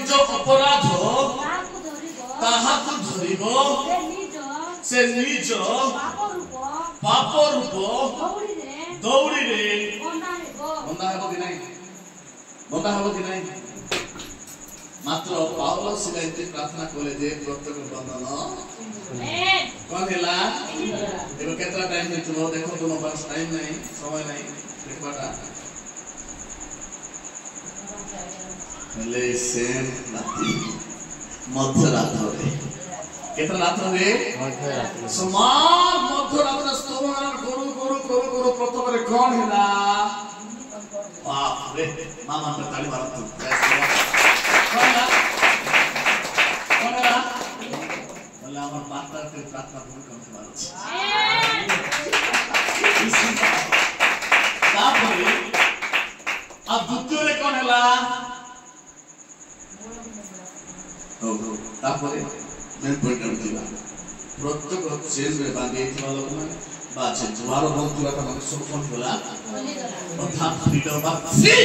निज अपराध ताहाकु धरिबो से निज पाप रूप दौड़ी रे बंदा हेबो कि नहीं मात्र पावलस सिलाइते प्रार्थना कोले जे प्रत्येक बंधन कौन हैला एबे केतना टाइम हितलो देखो तुम पास टाइम नहीं समय नहीं देखबाटा ले सेम राति मध्य रात्रि केतना रात्रि समान मध्य रात्रि स्तोमन करू प्रथम रे कौन हैला बाप रे मामा पे ताली मारतु कौन हैला बोले हमर माता के प्रार्थना पूर्ण करते मारो तापरे अब द्वितीय रे कौन हैला तापरे मैं पॉइंट दिला प्रत्येक चेंज रे बांधे थिबा लोक माने बाचे जुवार बंधुरा का मन सब कोन होला तथा फ्रीडम बा फ्री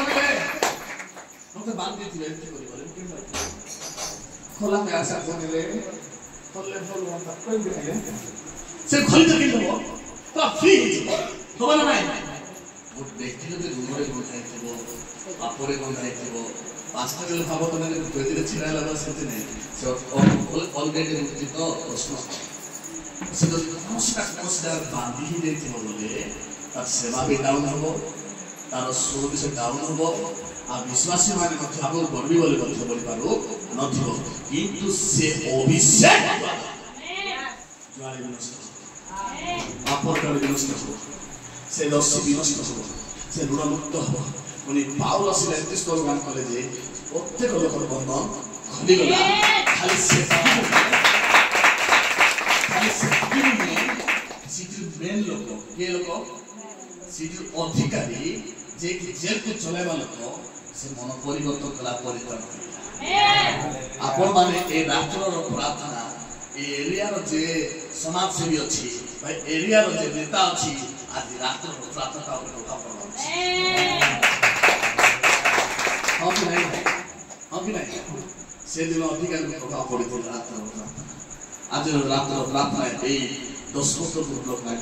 ओके हम बांधे थिबे एंट्री करी बोले केन भाई खोला में आशा कोनेले खोले बोलो हम कोई भी नहीं से खोली तो किन हो तो फ्री हो ना भाई वो देखिलो जे रूम रे कोन थाइबो आपरे कोन थाइबो पांचटा जल भाव तो मैंने प्रति छिड़ा लगा सकते नहीं सो ऑलरेडी मुझे तो प्रश्न से तो कन्सिडर बांधी ही देती हो बोले तार सेवा भी डाउन हो तार सोल भी से डाउन हो आ विश्वासी माने मत आगो बढ़बी बोले बोली पारो नथिबो किंतु से अभिषेक ज्वारी विनष्ट आपन कर विनष्ट हो से दस्यु विनष्ट हो से ऋण मुक्त हो उनी पावलस लेंटिस को गान करे जे प्रत्येक लोकर बंधन खुली गला खाली से सिटी मेन लोक के लोक सिटी अधिकारी जे कि जेल को चलाइबा लोक से मन परिवर्तन कला परिवर्तन आपण माने ए राष्ट्र रो प्रार्थना ए एरिया रो जे समाज सेवी अछि भाई एरिया रो जे नेता अछि आज राष्ट्र रो प्रार्थना ऊपर उठा पड़ो हम नहीं से दिन अधिकार में प्रभाव पड़ी तो रात आज रात प्रार्थना ए 10 ब्लॉक ना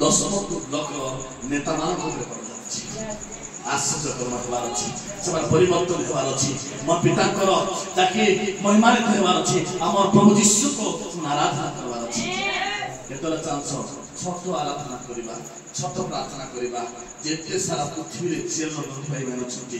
10 ब्लॉक नेता मान को पर जाछि आश्चर्य करबार अछि सब परिवर्तन हेबार अछि मन पिताकर ताकि महिमानित हेबार अछि हमर प्रभु यीशु को आराधना करबार अछि केतला चांस छठ आराधना करिबा छठ प्रार्थना करिबा जेते सारा पृथ्वी रे चेल भाई बहन छथि